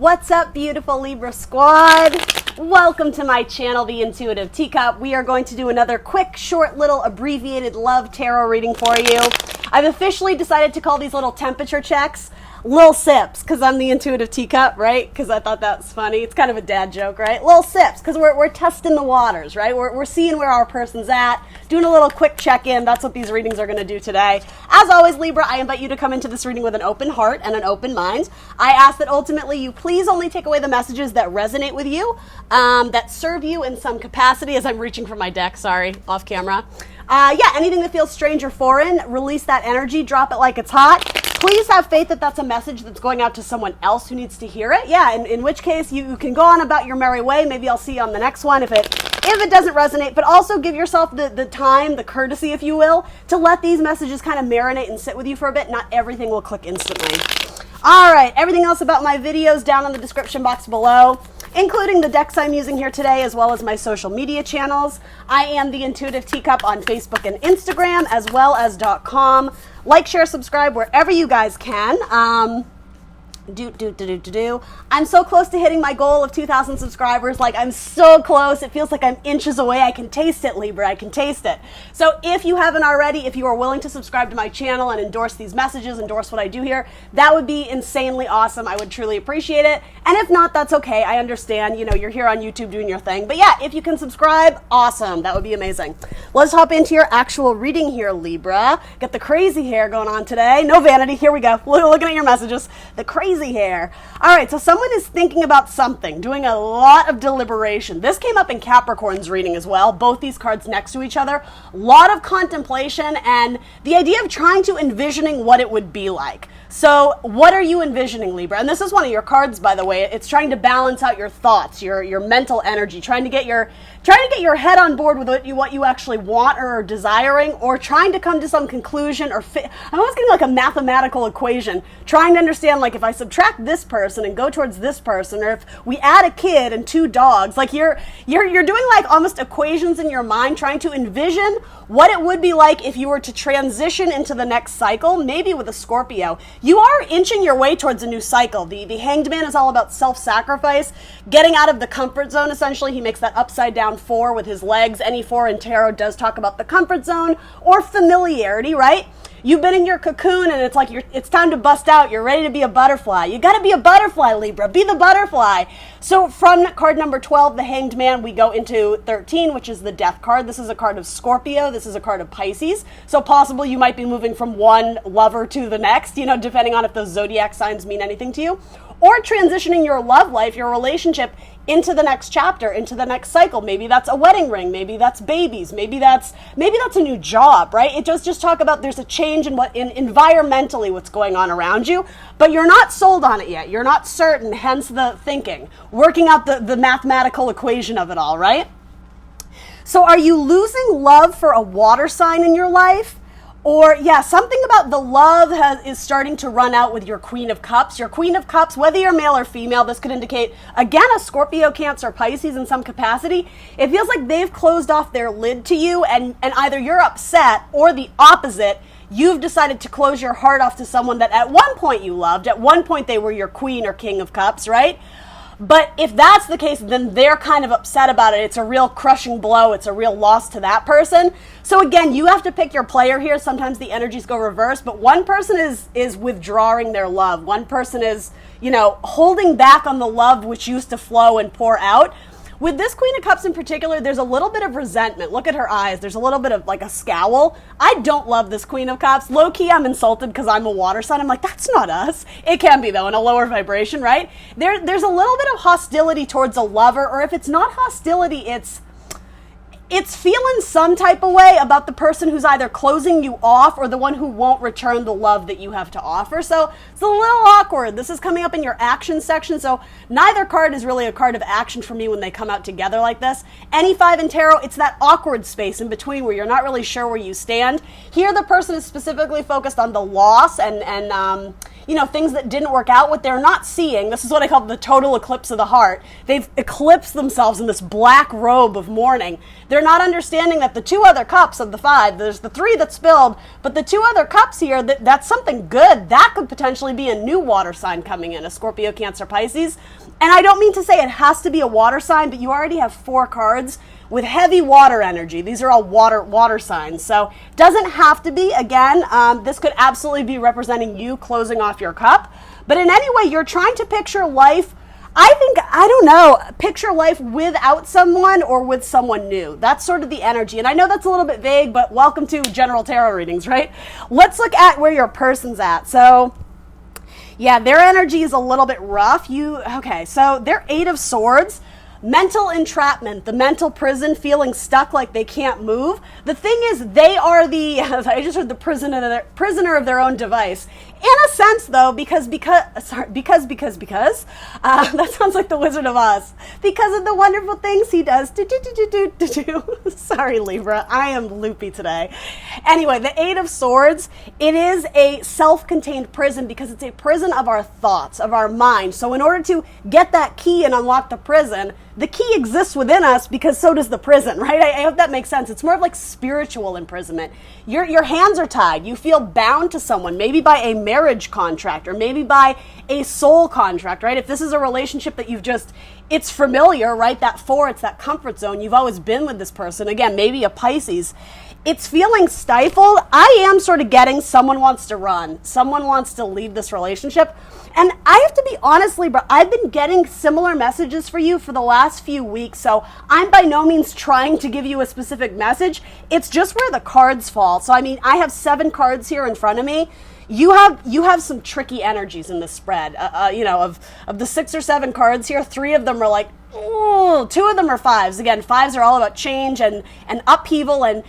What's up, beautiful Libra squad? Welcome to my channel, the Intutiive Tea Cup. We are going to do another quick, short, little abbreviated love tarot reading for you. I've officially decided to call these little temperature checks Lil Sips, because I'm the Intutiive Tea Cup, right? Because I thought that was funny. It's kind of a dad joke, right? Lil Sips, because we're testing the waters, right? We're seeing where our person's at, doing a little quick check-in. That's what these readings are going to do today. As always, Libra, I invite you to come into this reading with an open heart and an open mind. I ask that ultimately you please only take away the messages that resonate with you, that serve you in some capacity, as I'm reaching for my deck, sorry, off camera. Anything that feels strange or foreign, release that energy, drop it like it's hot. Please have faith that that's a message that's going out to someone else who needs to hear it. Yeah, in which case you can go on about your merry way. Maybe I'll see you on the next one if it doesn't resonate, but also give yourself the time, the courtesy, if you will, to let these messages kind of marinate and sit with you for a bit. Not everything will click instantly. All right, everything else about my videos down in the description box below, including the decks I'm using here today, as well as my social media channels. I am the Intutiive Tea Cup on Facebook and Instagram, as well as .com. Like, share, subscribe wherever you guys can. I'm so close to hitting my goal of 2,000 subscribers. Like, I'm so close. It feels like I'm inches away. I can taste it, Libra. I can taste it. So if you haven't already, if you are willing to subscribe to my channel and endorse these messages, endorse what I do here, that would be insanely awesome. I would truly appreciate it. And if not, that's okay. I understand. You know, you're here on YouTube doing your thing. But yeah, if you can subscribe, awesome. That would be amazing. Let's hop into your actual reading here, Libra. Got the crazy hair going on today. No vanity. Here we go. Looking at your messages. The crazy hair. All right, so someone is thinking about something, doing a lot of deliberation. This came up in Capricorn's reading as well, both these cards next to each other. A lot of contemplation and the idea of trying to envisioning what it would be like. So what are you envisioning, Libra? And this is one of your cards, by the way. It's trying to balance out your thoughts, your mental energy, trying to get your head on board with what you actually want or are desiring, or trying to come to some conclusion or I'm almost getting like a mathematical equation, trying to understand, like, if I subtract this person and go towards this person, or if we add a kid and two dogs, like you're doing like almost equations in your mind, trying to envision what it would be like if you were to transition into the next cycle, maybe with a Scorpio. You are inching your way towards a new cycle. The Hanged Man is all about self-sacrifice, getting out of the comfort zone, essentially. He makes that upside down 4 with his legs. Any 4 in tarot does talk about the comfort zone or familiarity, right? You've been in your cocoon and it's like it's time to bust out. You're ready to be a butterfly. You got to be a butterfly, Libra. Be the butterfly. So from card number 12, the Hanged Man, we go into 13, which is the Death card. This is a card of Scorpio. This is a card of Pisces. So possible you might be moving from one lover to the next, you know, depending on if those zodiac signs mean anything to you. Or transitioning your love life, your relationship, into the next chapter, into the next cycle. Maybe that's a wedding ring. Maybe that's babies. Maybe that's a new job, right? It does just talk about there's a change in environmentally what's going on around you, but you're not sold on it yet. You're not certain, hence the thinking, working out the mathematical equation of it all, right? So are you losing love for a water sign in your life? Or, yeah, something about the love is starting to run out with your Queen of Cups. Your Queen of Cups, whether you're male or female, this could indicate, again, a Scorpio, Cancer, Pisces in some capacity. It feels like they've closed off their lid to you, and either you're upset or the opposite. You've decided to close your heart off to someone that at one point you loved. At one point they were your Queen or King of Cups, right? But if that's the case, then they're kind of upset about it. It's a real crushing blow. It's a real loss to that person. So again, you have to pick your player here. Sometimes the energies go reverse, but one person is withdrawing their love. One person is, you know, holding back on the love which used to flow and pour out. With this Queen of Cups in particular, there's a little bit of resentment. Look at her eyes. There's a little bit of like a scowl. I don't love this Queen of Cups. Low-key, I'm insulted because I'm a water sign. I'm like, that's not us. It can be, though, in a lower vibration, right? There's a little bit of hostility towards a lover, or if it's not hostility, it's feeling some type of way about the person who's either closing you off or the one who won't return the love that you have to offer. So it's a little awkward. This is coming up in your action section. So neither card is really a card of action for me when they come out together like this. Any 5 in tarot, it's that awkward space in between where you're not really sure where you stand. Here, the person is specifically focused on the loss and you know, things that didn't work out. What they're not seeing, this is what I call the total eclipse of the heart. They've eclipsed themselves in this black robe of mourning. They're they're not understanding that the 2 other cups of the 5, there's the 3 that spilled, but the 2 other cups here, that's something good. That could potentially be a new water sign coming in, a Scorpio, Cancer, Pisces. And I don't mean to say it has to be a water sign, but you already have 4 cards with heavy water energy. These are all water signs. So it doesn't have to be. Again, this could absolutely be representing you closing off your cup. But in any way, you're trying to picture life, picture life without someone or with someone new. That's sort of the energy. And I know that's a little bit vague, but welcome to general tarot readings, right? Let's look at where your person's at. So yeah, their energy is a little bit rough. So they're 8 of Swords. Mental entrapment, the mental prison, feeling stuck like they can't move. The thing is, they are I just heard the prisoner of their own device. In a sense, though, because that sounds like the Wizard of Oz. Because of the wonderful things he does. Sorry, Libra, I am loopy today. Anyway, the 8 of Swords, it is a self-contained prison because it's a prison of our thoughts, of our mind. So in order to get that key and unlock the prison, the key exists within us because so does the prison, right? I hope that makes sense. It's more of like spiritual imprisonment. Your hands are tied. You feel bound to someone, maybe by a marriage contract or maybe by a soul contract, right? If this is a relationship that it's familiar, right? That 4, it's that comfort zone. You've always been with this person. Again, maybe a Pisces. It's feeling stifled. I am sort of getting someone wants to run. Someone wants to leave this relationship. And I have to be honest, Libra, I've been getting similar messages for you for the last few weeks. So I'm by no means trying to give you a specific message. It's just where the cards fall. So I mean, I have 7 cards here in front of me. You have some tricky energies in this spread. Of the 6 or 7 cards here, 3 of them are like, ooh, 2 of them are 5s. Again, 5s are all about change and upheaval and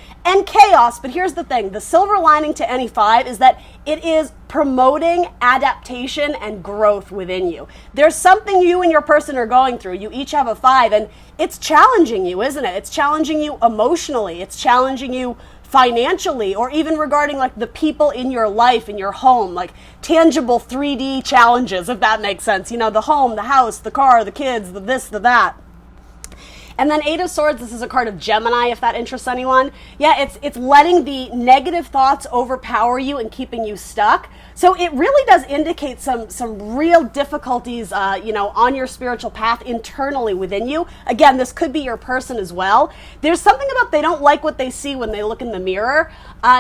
chaos. But here's the thing. The silver lining to any 5 is that it is promoting adaptation and growth within you. There's something you and your person are going through. You each have a 5, and it's challenging you, isn't it? It's challenging you emotionally. It's challenging you financially, or even regarding like the people in your life, in your home, like tangible 3D challenges, if that makes sense. The home, the house, the car, the kids, the this, the that. And then 8 of Swords, this is a card of Gemini, if that interests anyone. Yeah, it's letting the negative thoughts overpower you and keeping you stuck. So it really does indicate some real difficulties, on your spiritual path internally within you. Again, this could be your person as well. There's something about they don't like what they see when they look in the mirror.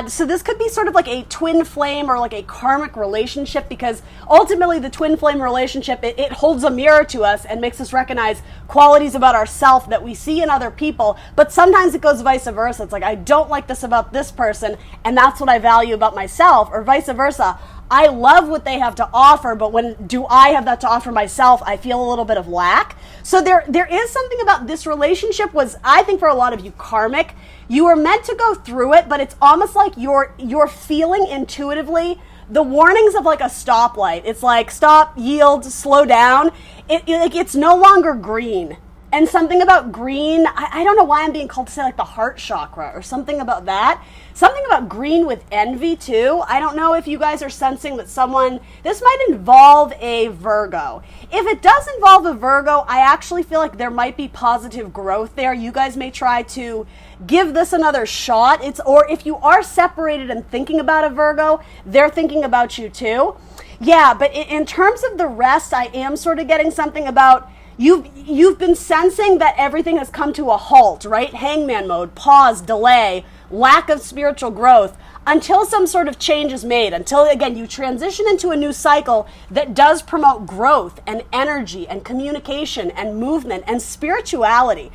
So this could be sort of like a twin flame or like a karmic relationship, because ultimately the twin flame relationship, it holds a mirror to us and makes us recognize qualities about ourselves that we see in other people. But sometimes it goes vice versa. It's like, I don't like this about this person, and that's what I value about myself, or vice versa. I love what they have to offer, but when do I have that to offer myself, I feel a little bit of lack. So there is something about this relationship was, I think for a lot of you, karmic. You were meant to go through it, but it's almost like you're feeling intuitively the warnings of like a stoplight. It's like, stop, yield, slow down. It's no longer green. And something about green, I don't know why I'm being called to say like the heart chakra or something about that. Something about green with envy too. I don't know if you guys are sensing that this might involve a Virgo. If it does involve a Virgo, I actually feel like there might be positive growth there. You guys may try to give this another shot. Or if you are separated and thinking about a Virgo, they're thinking about you too. Yeah, but in terms of the rest, I am sort of getting something about You've been sensing that everything has come to a halt, right? Hangman mode, pause, delay, lack of spiritual growth, until some sort of change is made, until, again, you transition into a new cycle that does promote growth and energy and communication and movement and spirituality.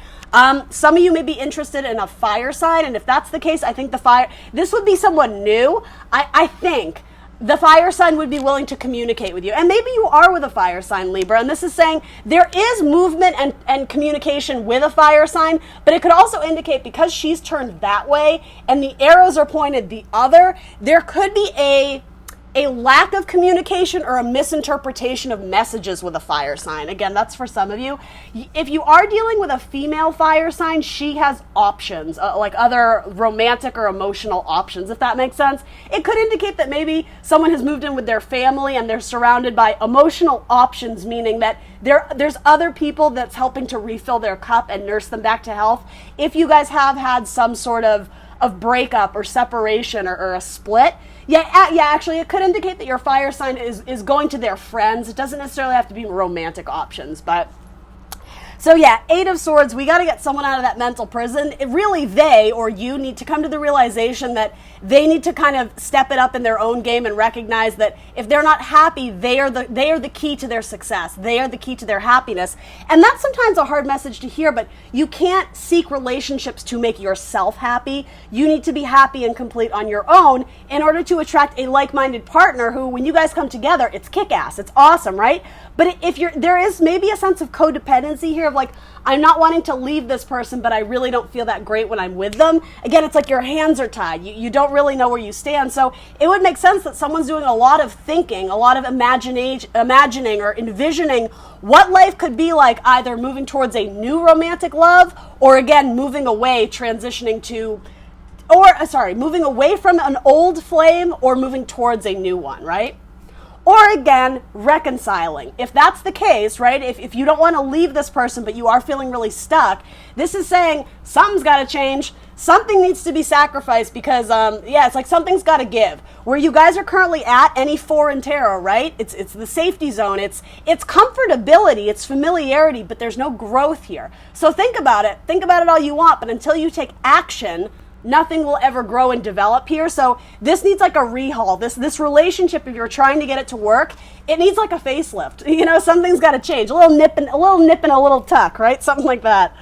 Some of you may be interested in a fire sign, and if that's the case, I think this would be someone new. I think the fire sign would be willing to communicate with you. And maybe you are with a fire sign, Libra, and this is saying there is movement and communication with a fire sign, but it could also indicate, because she's turned that way and the arrows are pointed the other, there could be a a lack of communication or a misinterpretation of messages with a fire sign. Again, that's for some of you. If you are dealing with a female fire sign, she has options, like other romantic or emotional options, if that makes sense. It could indicate that maybe someone has moved in with their family and they're surrounded by emotional options, meaning that there's other people that's helping to refill their cup and nurse them back to health. If you guys have had some sort of breakup or separation or a split, actually it could indicate that your fire sign is going to their friends. It doesn't necessarily have to be romantic options, but so yeah, 8 of Swords, we got to get someone out of that mental prison. They or you need to come to the realization that they need to kind of step it up in their own game and recognize that if they're not happy, they are the key to their success. They are the key to their happiness. And that's sometimes a hard message to hear, but you can't seek relationships to make yourself happy. You need to be happy and complete on your own in order to attract a like-minded partner who, when you guys come together, it's kick-ass. It's awesome, right? But there is maybe a sense of codependency here of like, I'm not wanting to leave this person, but I really don't feel that great when I'm with them. Again, it's like your hands are tied. You don't really know where you stand. So it would make sense that someone's doing a lot of thinking, a lot of imagining or envisioning what life could be like, either moving towards a new romantic love or again, moving away, moving away from an old flame or moving towards a new one, right? Or again, reconciling. If that's the case, right, if you don't want to leave this person, but you are feeling really stuck, this is saying something's got to change. Something needs to be sacrificed because, it's like something's got to give. Where you guys are currently at, any 4 in tarot, right? It's the safety zone. It's comfortability. It's familiarity, but there's no growth here. So think about it. Think about it all you want, but until you take action, nothing will ever grow and develop here. So this needs like a rehaul. This relationship, if you're trying to get it to work, it needs like a facelift. You know, something's got to change. A little nip and a little tuck, right? Something like that.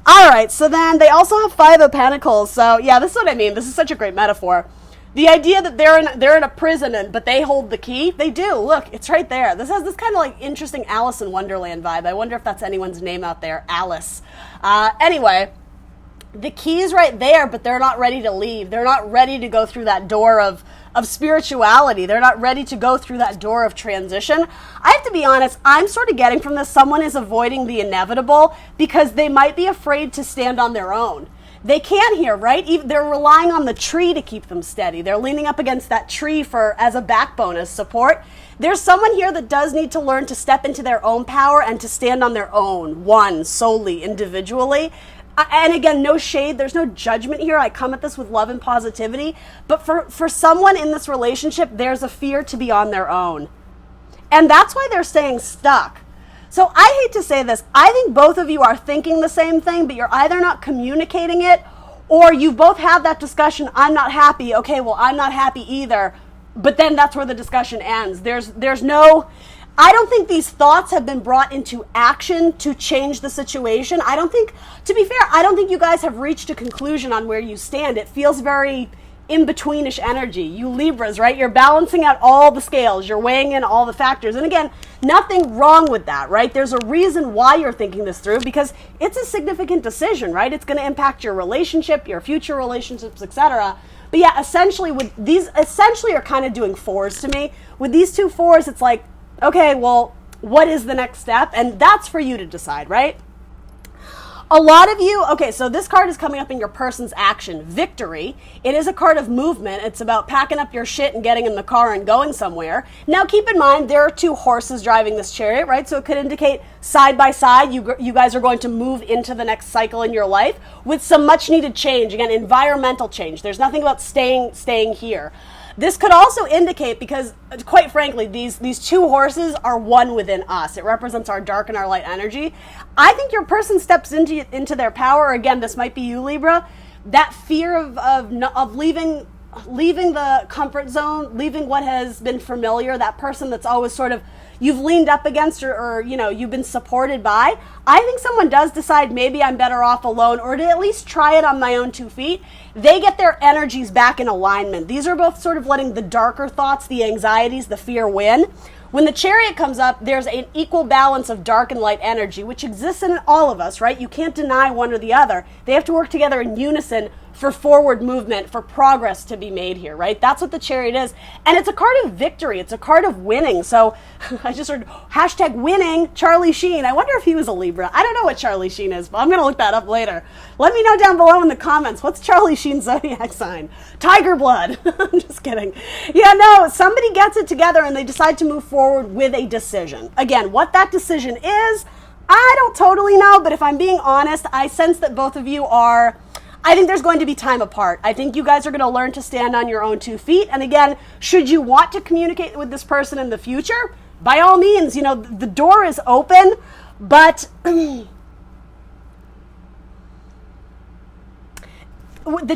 All right. So then they also have 5 of Pentacles. So yeah, this is what I mean. This is such a great metaphor. The idea that they're in a prison, but they hold the key. They do. Look, it's right there. This has this kind of like interesting Alice in Wonderland vibe. I wonder if that's anyone's name out there. Alice. Anyway. The key is right there, but they're not ready to leave. They're not ready to go through that door of spirituality. They're not ready to go through that door of transition. I have to be honest, I'm sort of getting from this, someone is avoiding the inevitable because they might be afraid to stand on their own. They can't here, right? They're relying on the tree to keep them steady. They're leaning up against that tree as a backbone, as support. There's someone here that does need to learn to step into their own power and to stand on their own, solely, individually. And again, no shade, there's no judgment here. I come at this with love and positivity. But for someone in this relationship, there's a fear to be on their own. And that's why they're staying stuck. So I hate to say this. I think both of you are thinking the same thing, but you're either not communicating it or you both have that discussion, I'm not happy. Okay, well, I'm not happy either. But then that's where the discussion ends. I don't think these thoughts have been brought into action to change the situation. To be fair, I don't think you guys have reached a conclusion on where you stand. It feels very in-betweenish energy. You Libras, right? You're balancing out all the scales. You're weighing in all the factors. And again, nothing wrong with that, right? There's a reason why you're thinking this through because it's a significant decision, right? It's going to impact your relationship, your future relationships, etc. But yeah, essentially are kind of doing 4s to me. With these 2 4s, it's like, okay, well, what is the next step? And that's for you to decide, right? A lot of you, okay, so this card is coming up in your person's action, victory. It is a card of movement. It's about packing up your shit and getting in the car and going somewhere. Now, keep in mind, there are 2 horses driving this chariot, right? So it could indicate side by side, you guys are going to move into the next cycle in your life with some much needed change. Again, environmental change. There's nothing about staying here. This could also indicate, because quite frankly, these 2 horses are one within us. It represents our dark and our light energy. I think your person steps into their power. Again, this might be you, Libra. That fear of leaving the comfort zone, leaving what has been familiar, that person that's always sort of you've leaned up against or you've been supported by. I think someone does decide maybe I'm better off alone or to at least try it on my own 2 feet. They get their energies back in alignment. These are both sort of letting the darker thoughts, the anxieties, the fear win. When the chariot comes up, there's an equal balance of dark and light energy, which exists in all of us, right? You can't deny one or the other. They have to work together in unison for forward movement, for progress to be made here, right? That's what the Chariot is. And it's a card of victory. It's a card of winning. So I just heard hashtag winning Charlie Sheen. I wonder if he was a Libra. I don't know what Charlie Sheen is, but I'm going to look that up later. Let me know down below in the comments. What's Charlie Sheen's zodiac sign? Tiger blood. I'm just kidding. Yeah, no, somebody gets it together and they decide to move forward with a decision. Again, what that decision is, I don't totally know, but if I'm being honest, I sense that both of you are, I think there's going to be time apart. I think you guys are going to learn to stand on your own 2 feet. And again, should you want to communicate with this person in the future, by all means, you know, the door is open, but the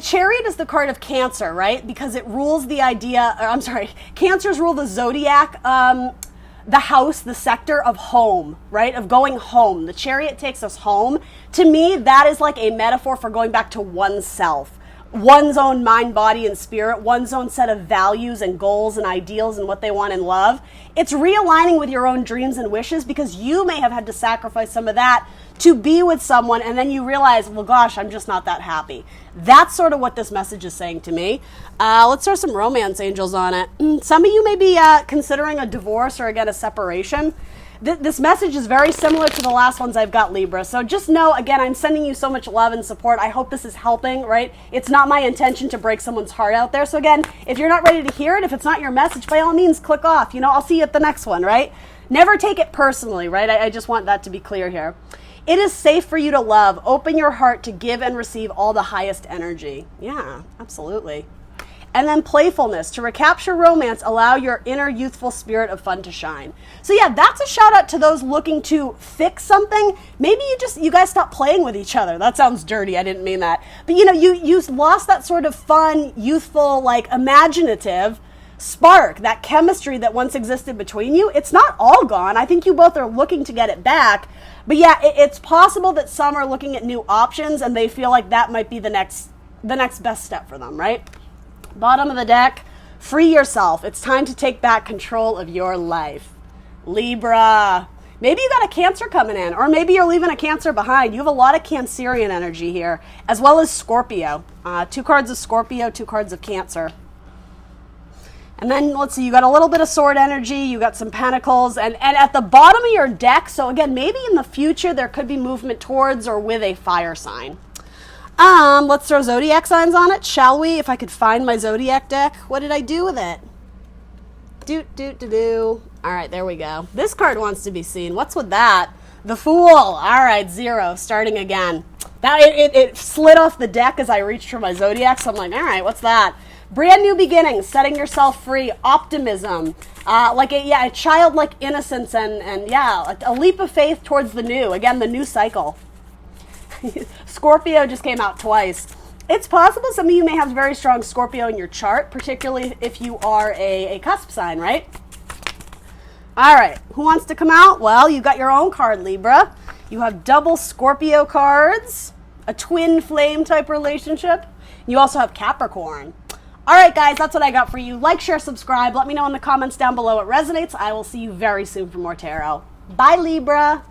Chariot is the card of Cancer, right? Because it rules the idea, or I'm sorry, Cancers rule the zodiac, the house, the sector of home, right? Of going home. The Chariot takes us home. To me, that is like a metaphor for going back to oneself, one's own mind, body, and spirit, one's own set of values and goals and ideals and what they want in love. It's realigning with your own dreams and wishes because you may have had to sacrifice some of that to be with someone, and then you realize, well, gosh, I'm just not that happy. That's sort of what this message is saying to me. Let's throw some romance angels on it. Some of you may be considering a divorce or, again, a separation. This message is very similar to the last ones I've got, Libra. So just know, again, I'm sending you so much love and support. I hope this is helping, right? It's not my intention to break someone's heart out there. So again, if you're not ready to hear it, if it's not your message, by all means, click off. You know, I'll see you at the next one, right? Never take it personally, right? I just want that to be clear here. It is safe for you to love. Open your heart to give and receive all the highest energy. Yeah, absolutely. And then playfulness. To recapture romance, allow your inner youthful spirit of fun to shine. So yeah, that's a shout out to those looking to fix something. Maybe you guys stop playing with each other. That sounds dirty. I didn't mean that. But you know, you lost that sort of fun, youthful, like imaginative spark, that chemistry that once existed between you. It's not all gone. I think you both are looking to get it back. But yeah, it's possible that some are looking at new options and they feel like that might be the next best step for them, right? Bottom of the deck, free yourself. It's time to take back control of your life. Libra. Maybe you got a Cancer coming in, or maybe you're leaving a Cancer behind. You have a lot of Cancerian energy here, as well as Scorpio. 2 cards of Scorpio, 2 cards of Cancer. And then, let's see, you got a little bit of sword energy, you got some pentacles, and at the bottom of your deck, so again, maybe in the future there could be movement towards or with a fire sign. Let's throw zodiac signs on it, shall we? If I could find my zodiac deck. What did I do with it? All right, there we go. This card wants to be seen. What's with that? The Fool. All right, 0, starting again. That it slid off the deck as I reached for my zodiac, so I'm like, all right, what's that? Brand new beginnings, setting yourself free, optimism, like a childlike innocence, and yeah, a leap of faith towards the new. Again, the new cycle. Scorpio just came out twice. It's possible some of you may have very strong Scorpio in your chart, particularly if you are a cusp sign, right? All right, who wants to come out? Well, you got your own card, Libra. You have double Scorpio cards, a twin flame type relationship. You also have Capricorn. All right, guys, that's what I got for you. Like, share, subscribe. Let me know in the comments down below what resonates. I will see you very soon for more tarot. Bye, Libra.